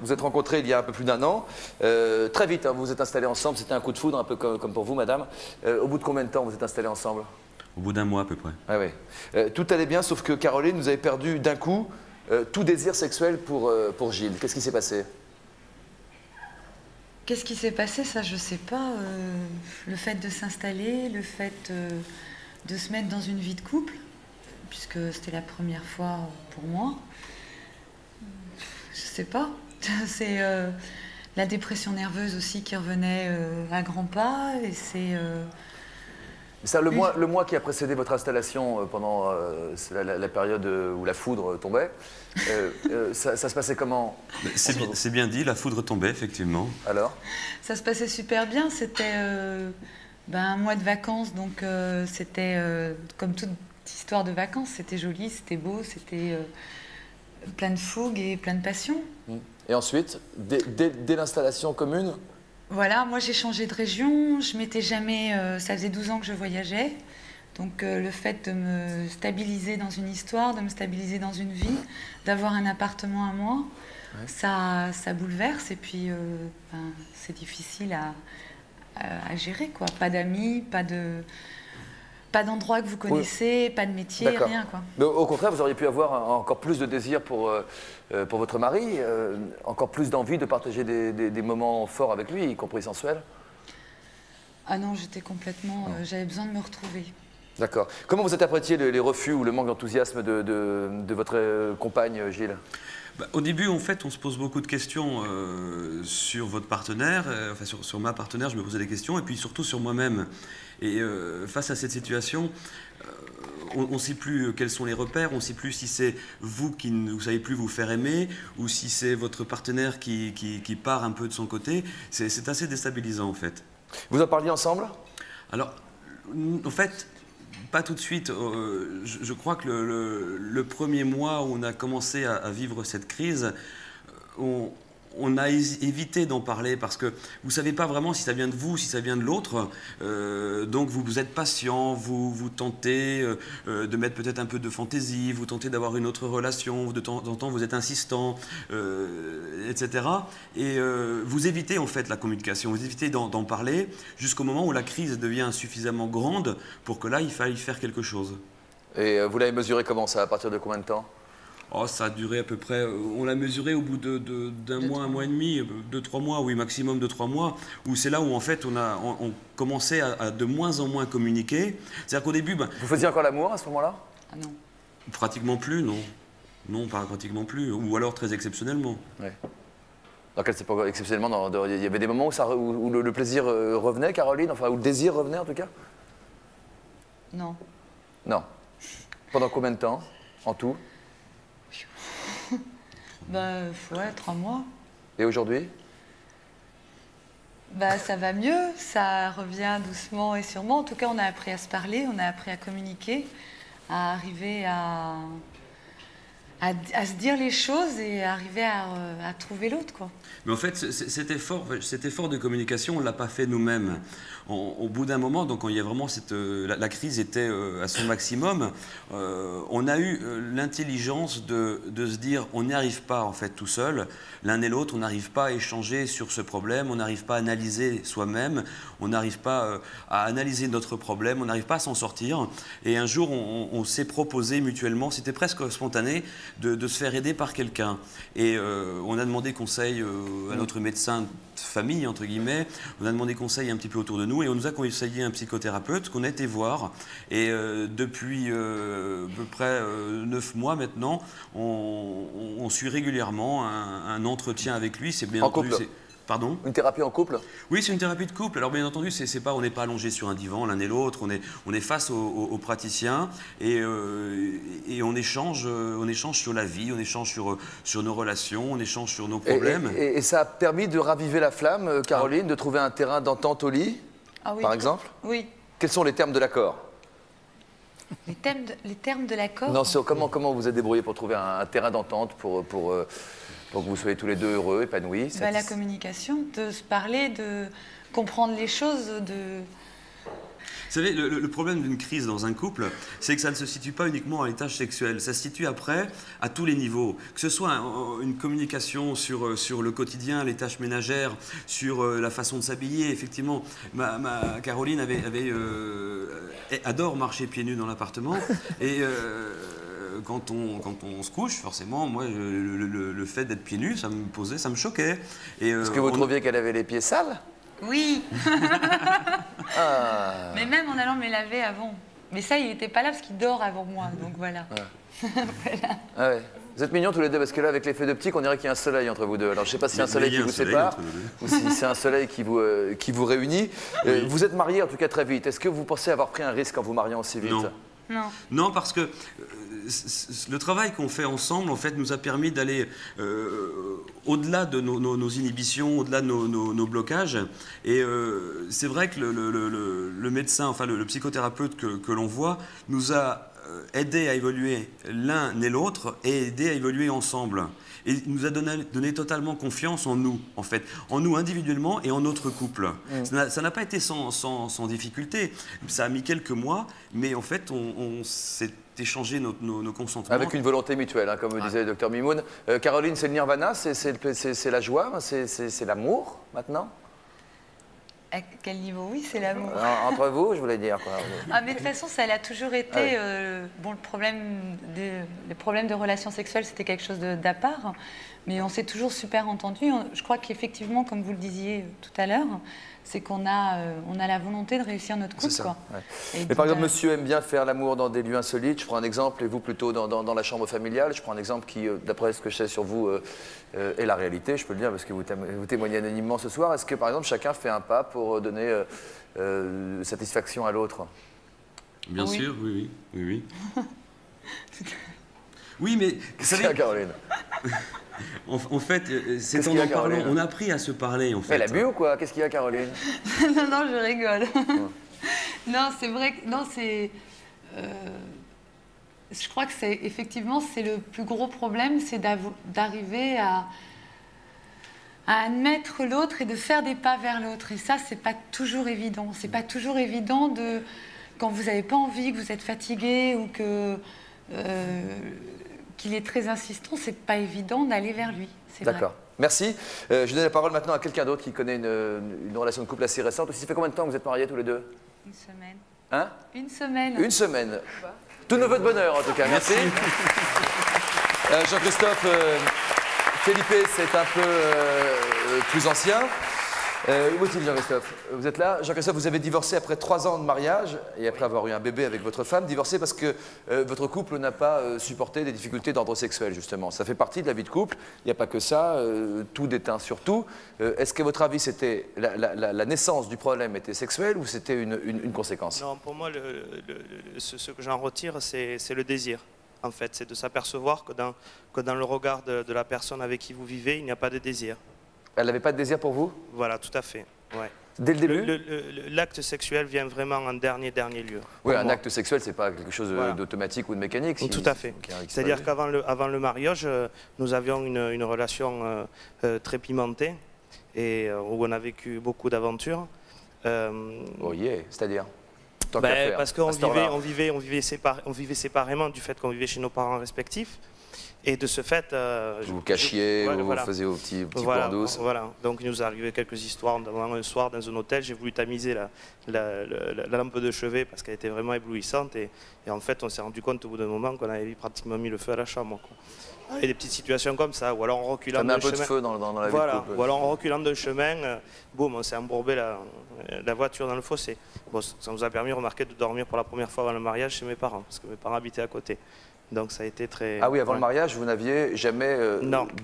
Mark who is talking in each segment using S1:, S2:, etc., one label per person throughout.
S1: vous êtes rencontrés il y a un peu plus d'un an. Très vite, hein, vous vous êtes installés ensemble. C'était un coup de foudre, un peu comme pour vous, madame. Au bout de combien de temps vous êtes installés ensemble?
S2: Au bout d'un mois à peu près.
S1: Ah oui. Tout allait bien, sauf que Caroline, vous avez perdu d'un coup tout désir sexuel pour Gilles. Qu'est-ce qui s'est passé?
S3: Qu'est-ce qui s'est passé, ça je sais pas. Le fait de s'installer, le fait de se mettre dans une vie de couple, puisque c'était la première fois pour moi. Je sais pas. C'est la dépression nerveuse aussi qui revenait à grands pas. Et c'est...
S1: Ça, le mois qui a précédé votre installation pendant la période où la foudre tombait, ça se passait comment?
S2: C'est bien dit, la foudre tombait, effectivement.
S1: Alors?
S3: Ça se passait super bien. C'était un mois de vacances, donc c'était comme toute histoire de vacances. C'était joli, c'était beau, c'était plein de fougue et plein de passion.
S1: Et ensuite, dès l'installation commune?
S3: Voilà, moi j'ai changé de région, je m'étais jamais... ça faisait 12 ans que je voyageais, donc le fait de me stabiliser dans une histoire, de me stabiliser dans une vie, d'avoir un appartement à moi, ouais. ça bouleverse et puis c'est difficile à gérer, quoi. Pas d'amis, pas d'endroit que vous connaissez, oui. Pas de métier, rien, quoi.
S1: Mais au contraire, vous auriez pu avoir encore plus de désir pour votre mari, encore plus d'envie de partager des moments forts avec lui, y compris sensuels?
S3: Ah non, j'étais complètement... j'avais besoin de me retrouver.
S1: D'accord. Comment vous interprétiez les refus ou le manque d'enthousiasme de votre compagne, Gilles?
S2: Au début, en fait, on se pose beaucoup de questions sur votre partenaire, enfin sur ma partenaire, je me posais des questions, et puis surtout sur moi-même. Et face à cette situation, on ne sait plus quels sont les repères, on ne sait plus si c'est vous qui ne savez plus vous faire aimer, ou si c'est votre partenaire qui part un peu de son côté. C'est assez déstabilisant, en fait.
S1: Vous en parliez ensemble?
S2: Alors, en fait... Pas tout de suite. Je crois que le premier mois où on a commencé à vivre cette crise, on a évité d'en parler parce que vous ne savez pas vraiment si ça vient de vous, si ça vient de l'autre. Donc vous êtes patient, vous tentez de mettre peut-être un peu de fantaisie, vous tentez d'avoir une autre relation, de temps en temps vous êtes insistant, etc. Et vous évitez en fait la communication, vous évitez d'en parler jusqu'au moment où la crise devient suffisamment grande pour que là il faille faire quelque chose. Et
S1: vous l'avez mesuré comment ça, à partir de combien de temps?
S2: Oh, ça a duré à peu près, on l'a mesuré au bout d'un mois, un mois et demi, 2-3 mois, oui, maximum de 3 mois, où c'est là où en fait on commençait à de moins en moins communiquer. C'est-à-dire qu'au début...
S1: Vous faisiez encore l'amour à ce moment-là?
S3: Ah non.
S2: Pratiquement plus, non. Non, pas pratiquement plus, ou alors très exceptionnellement.
S1: Ouais. Dans quel c'est pas exceptionnellement, il y avait des moments où le plaisir revenait, Caroline, enfin où le désir revenait en tout cas?
S3: Non.
S1: Non. Pendant combien de temps, en tout?
S3: Ouais, 3 mois.
S1: Et aujourd'hui?
S3: Ça va mieux, ça revient doucement et sûrement. En tout cas, on a appris à se parler, on a appris à communiquer, à arriver à se dire les choses et arriver à trouver l'autre, quoi.
S2: Mais en fait, cet effort de communication, on ne l'a pas fait nous-mêmes. Au bout d'un moment, donc quand il y a vraiment la crise était à son maximum, on a eu l'intelligence de se dire on n'y arrive pas en fait tout seul, l'un et l'autre, on n'arrive pas à échanger sur ce problème, on n'arrive pas à analyser soi-même, on n'arrive pas à analyser notre problème, on n'arrive pas à s'en sortir. Et un jour, on s'est proposé mutuellement, c'était presque spontané, de se faire aider par quelqu'un. Et on a demandé conseil à notre médecin de famille, entre guillemets, on a demandé conseil un petit peu autour de nous et on nous a conseillé un psychothérapeute qu'on a été voir. Et depuis à peu près 9 mois maintenant, on suit régulièrement un entretien avec lui. C'est bien entendu. Pardon?
S1: Une thérapie en couple?
S2: Oui, c'est une thérapie de couple. Alors bien entendu, on n'est pas allongé sur un divan l'un et l'autre, on est face aux praticiens et on échange sur la vie, on échange sur nos relations, on échange sur nos problèmes.
S1: Et ça a permis de raviver la flamme, Caroline, de trouver un terrain d'entente au lit,
S3: oui.
S1: Par exemple?
S3: Oui.
S1: Quels sont les termes de l'accord?
S3: Les termes de l'accord?
S1: Non, comment vous êtes débrouillé pour trouver un terrain d'entente pour que vous soyez tous les deux heureux, épanouis?
S3: La communication, de se parler, de comprendre les choses,
S2: savez, le problème d'une crise dans un couple, c'est que ça ne se situe pas uniquement à l'étage sexuel, ça se situe après à tous les niveaux. Que ce soit une communication sur le quotidien, les tâches ménagères, sur la façon de s'habiller. Effectivement, Caroline adore marcher pieds nus dans l'appartement. Et quand on se couche, forcément, moi, le fait d'être pieds nus, ça me choquait.
S1: Est-ce que vous trouviez qu'elle avait les pieds sales?
S3: Oui.
S1: Ah.
S3: Mais même en allant me les laver avant. Mais ça, il n'était pas là parce qu'il dort avant moi, donc voilà.
S1: Ouais.
S3: Voilà.
S1: Ah ouais. Vous êtes mignons tous les deux, parce que là, avec l'effet d'optique, on dirait qu'il y a un soleil entre vous deux. Alors, je ne sais pas si c'est un soleil qui vous sépare, ou si c'est un soleil qui vous réunit.
S2: Oui.
S1: Vous êtes mariés, en tout cas, très vite. Est-ce que vous pensez avoir pris un risque en vous mariant aussi vite?
S2: Non.
S3: Non.
S2: Non, parce que le travail qu'on fait ensemble, en fait, nous a permis d'aller au-delà de nos inhibitions, au-delà de nos blocages. Et c'est vrai que le médecin, enfin le psychothérapeute que l'on voit, nous a aidé à évoluer l'un et l'autre et aidé à évoluer ensemble. Et il nous a donné totalement confiance en nous, en fait, en nous individuellement et en notre couple. Ça n'a pas été sans difficulté. Ça a mis quelques mois, mais en fait, on s'est échangé nos consentements.
S1: Avec une volonté mutuelle, hein, comme disait le docteur Mimoun. Caroline, c'est le nirvana, c'est la joie, c'est l'amour maintenant?
S3: À quel niveau? Oui, c'est l'amour.
S1: Entre vous, je voulais dire. Quoi.
S3: Ah, mais de toute façon, ça a toujours été... bon, le problème de relations sexuelles, c'était quelque chose d'à part. Mais on s'est toujours super entendus. Je crois qu'effectivement, comme vous le disiez tout à l'heure, c'est qu'on a la volonté de réussir notre couple.
S1: Ça,
S3: quoi.
S1: Ouais. Mais par exemple, monsieur aime bien faire l'amour dans des lieux insolites. Je prends un exemple, et vous plutôt dans la chambre familiale. Je prends un exemple qui, d'après ce que je sais sur vous, est la réalité. Je peux le dire parce que vous témoignez anonymement ce soir. Est-ce que, par exemple, chacun fait un pas pour donner satisfaction à l'autre?
S2: Bien sûr, oui. Oui, mais vous savez,
S1: Caroline.
S2: En fait, c'est en parlant, on a appris à se parler, en fait.
S1: Elle a bu ou quoi? Qu'est-ce qu'il y a, Caroline?
S3: Non, je rigole. Non, c'est vrai que... Non, c'est... je crois que effectivement, c'est le plus gros problème, c'est d'arriver à admettre l'autre et de faire des pas vers l'autre. Et ça, c'est pas toujours évident. C'est pas toujours évident quand vous n'avez pas envie, que vous êtes fatigué ou qu'il est très insistant, c'est pas évident d'aller vers lui.
S1: D'accord. Merci. Je donne la parole maintenant à quelqu'un d'autre qui connaît une relation de couple assez récente. Ça fait combien de temps que vous êtes mariés tous les deux?
S3: Une semaine.
S1: Hein?
S3: Une semaine.
S1: Une semaine. Tous nos vœux de bonheur en tout cas. Merci. Jean-Christophe, Felipe, c'est un peu plus ancien. Où est-il, Jean-Christophe? Vous êtes là. Jean-Christophe, vous avez divorcé après 3 ans de mariage et après avoir eu un bébé avec votre femme. Divorcé parce que votre couple n'a pas supporté des difficultés d'ordre sexuel, justement. Ça fait partie de la vie de couple. Il n'y a pas que ça. Tout déteint sur tout. Est-ce que votre avis, c'était la naissance du problème était sexuelle ou c'était une conséquence?
S4: Non, pour moi, ce que j'en retire, c'est le désir. En fait, c'est de s'apercevoir que dans le regard de la personne avec qui vous vivez, il n'y a pas de désir.
S1: Elle n'avait pas de désir pour vous?
S4: Voilà, tout à fait. Ouais.
S1: Dès le début?
S4: L'acte sexuel vient vraiment en dernier lieu.
S1: Oui, un acte sexuel, c'est pas quelque chose d'automatique ou de mécanique.
S4: Tout à fait. C'est-à-dire qu'avant le mariage, nous avions une relation très pimentée et où on a vécu beaucoup d'aventures.
S1: Oh yeah, c'est-à-dire
S4: parce qu'on vivait séparément du fait qu'on vivait chez nos parents respectifs. Et de ce fait...
S1: vous vous cachiez, vous faisiez vos petits points en douce.
S4: Voilà, donc il nous est arrivé quelques histoires. Un soir, dans un hôtel, j'ai voulu tamiser la lampe de chevet parce qu'elle était vraiment éblouissante. Et en fait, on s'est rendu compte au bout d'un moment qu'on avait pratiquement mis le feu à la chambre. Quoi. Et des petites situations comme ça, ou alors en reculant d'un chemin... Ça met un peu de feu dans la vie de couple.
S1: Ou
S4: alors en reculant d'un chemin, boum, on s'est embourbé la voiture dans le fossé. Bon, ça nous a permis, remarquez, de dormir pour la première fois avant le mariage chez mes parents, parce que mes parents habitaient à côté. Donc ça a été très...
S1: Ah oui, avant le mariage, vous n'aviez jamais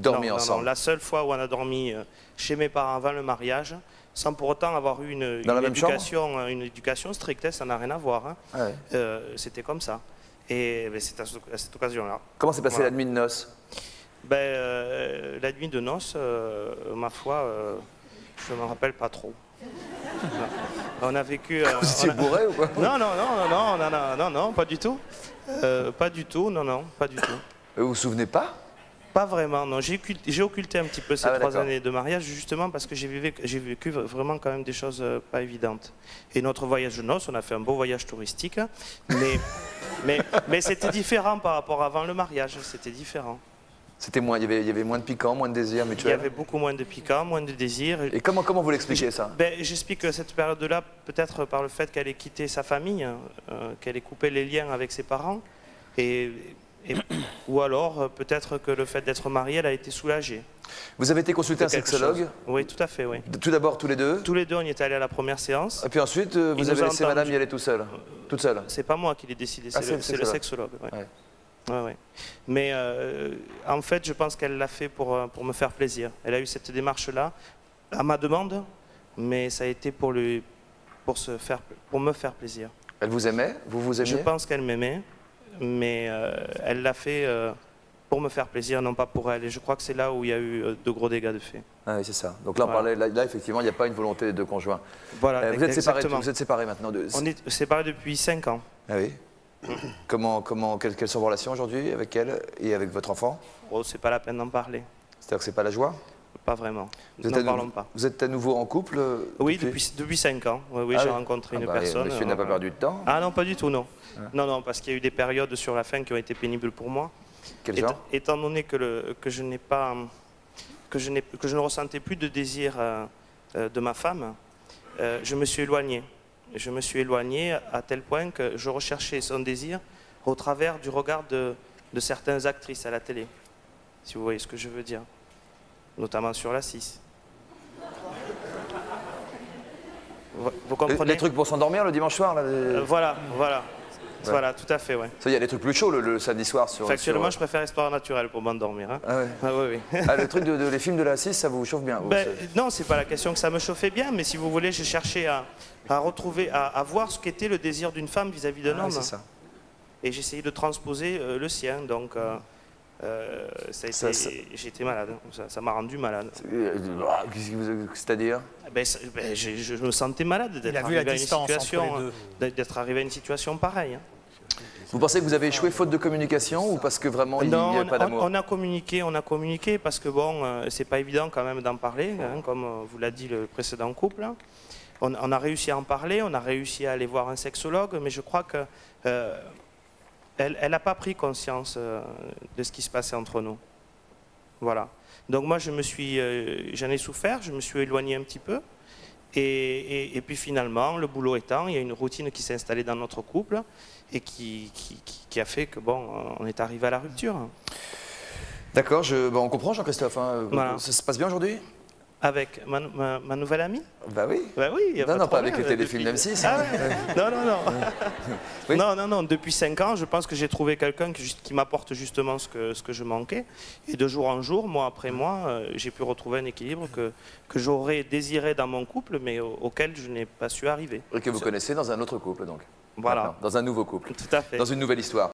S1: dormi ensemble?
S4: Non, la seule fois où on a dormi chez mes parents avant le mariage, sans pour autant avoir eu une éducation stricte, ça n'a rien à voir. Hein. Ah ouais. C'était comme ça. Et c'est à cette occasion-là.
S1: Comment s'est passée la nuit de noces?
S4: La nuit de noces, ma foi, je ne m'en rappelle pas trop. On a vécu...
S1: Vous étiez bourré ou quoi?
S4: Non, pas du tout. Pas du tout, non, pas du tout.
S1: Vous vous souvenez pas?
S4: Pas vraiment, non. J'ai occulté un petit peu ces
S1: Ah ouais,
S4: 3
S1: d'accord.
S4: années de mariage, justement parce que j'ai vécu vraiment quand même des choses pas évidentes. Et notre voyage de noces, on a fait un beau voyage touristique, mais c'était différent par rapport à avant le mariage, c'était différent.
S1: C'était moins, il y avait moins de piquant, moins de désir
S4: Il y
S1: mutuel.
S4: avait beaucoup moins de piquant, moins de désir.
S1: Et comment vous l'expliquez ça?
S4: J'explique cette période-là peut-être par le fait qu'elle ait quitté sa famille, qu'elle ait coupé les liens avec ses parents, ou alors peut-être que le fait d'être mariée, elle a été soulagée.
S1: Vous avez été consulté un
S4: Quelque
S1: sexologue?
S4: chose. Oui, tout à fait, oui.
S1: Tout d'abord tous les deux?
S4: Tous les deux, on y est allés à la première séance.
S1: Et puis ensuite, vous
S4: nous
S1: avez
S4: a
S1: laissé
S4: entendu.
S1: madame y aller toute seule?
S4: C'est pas moi qui l'ai décidé,
S1: Ah,
S4: c'est le sexologue. Ouais.
S1: Ouais.
S4: Ouais, ouais. Mais en fait, je pense qu'elle l'a fait pour me faire plaisir. Elle a eu cette démarche-là, à ma demande, mais ça a été pour me faire plaisir.
S1: Elle vous aimait? Vous vous aimiez?
S4: Je pense qu'elle m'aimait, mais elle l'a fait pour me faire plaisir, non pas pour elle. Et je crois que c'est là où il y a eu de gros dégâts de fait.
S1: Ah oui, c'est ça. Donc là, on
S4: Voilà.
S1: parlait, là, effectivement, il n'y a pas une volonté des deux conjoints.
S4: Voilà,
S1: Vous
S4: exactement.
S1: êtes séparés maintenant
S4: On est séparés depuis 5 ans.
S1: Ah oui. Quelles sont vos relations aujourd'hui avec elle et avec votre enfant?
S4: Oh, c'est pas la peine d'en parler.
S1: C'est-à-dire que c'est pas la joie?
S4: Pas vraiment.
S1: Vous
S4: N'en
S1: êtes
S4: parlons pas.
S1: Vous êtes à nouveau en couple?
S4: Oui, depuis 5 ans. Oui,
S1: Ah
S4: j'ai
S1: oui.
S4: rencontré
S1: Ah
S4: une
S1: bah,
S4: personne.
S1: Monsieur n'a pas perdu de temps.
S4: Ah non, pas du tout, non. Non, parce qu'il y a eu des périodes sur la fin qui ont été pénibles pour moi.
S1: Quel genre?
S4: Étant donné que je ne ressentais plus de désir de ma femme, je me suis éloigné. Je me suis éloigné à tel point que je recherchais son désir au travers du regard de certaines actrices à la télé, si vous voyez ce que je veux dire, notamment sur la 6. Vous comprenez?
S1: Les trucs pour s'endormir le dimanche soir là,
S4: Voilà.
S1: Ouais.
S4: Voilà, tout à fait, ouais.
S1: Ça, il y a des trucs plus chauds le samedi soir sur.
S4: Factuellement, je préfère Histoire naturelle pour m'endormir. Hein.
S1: Ah ouais.
S4: Ah, oui, oui.
S1: Ah, le truc les films de la 6, ça vous chauffe bien vous,
S4: Non, c'est pas la question que ça me chauffait bien, mais si vous voulez, j'ai cherché à retrouver, à voir ce qu'était le désir d'une femme vis-à-vis d'un homme.
S1: C'est ça.
S4: Et j'ai essayé de transposer le sien, donc j'ai été malade. Ça m'a rendu malade.
S1: C'est-à-dire?
S4: Je me sentais malade d'être arrivé à une situation pareille. Hein.
S1: Vous pensez que vous avez échoué faute de communication ou parce que vraiment il n'y
S4: Non,
S1: avait pas d'amour?
S4: on a communiqué parce que bon, c'est pas évident quand même d'en parler, hein, comme vous l'a dit le précédent couple. Hein. On a réussi à en parler, on a réussi à aller voir un sexologue, mais je crois que elle n'a pas pris conscience de ce qui se passait entre nous. Voilà. Donc moi, j'en ai souffert, je me suis éloigné un petit peu. Et puis finalement, le boulot étant, il y a une routine qui s'est installée dans notre couple et qui a fait que bon, on est arrivé à la rupture.
S1: D'accord, on comprend Jean-Christophe. Hein.
S4: Voilà.
S1: Ça se passe bien aujourd'hui?
S4: Avec ma nouvelle amie?
S1: Bah oui.
S4: Bah oui, y a
S1: Non,
S4: pas
S1: pas avec les téléfilms d'M6.
S4: Ah ouais. Non.
S1: Oui.
S4: Non, depuis 5 ans, je pense que j'ai trouvé quelqu'un qui m'apporte justement ce que je manquais. Et de jour en jour, mois après mois, j'ai pu retrouver un équilibre que j'aurais désiré dans mon couple, mais auquel je n'ai pas su arriver.
S1: Et que vous connaissez dans un autre couple donc.
S4: Voilà.
S1: Maintenant, dans un nouveau couple.
S4: Tout à fait.
S1: Dans une nouvelle histoire.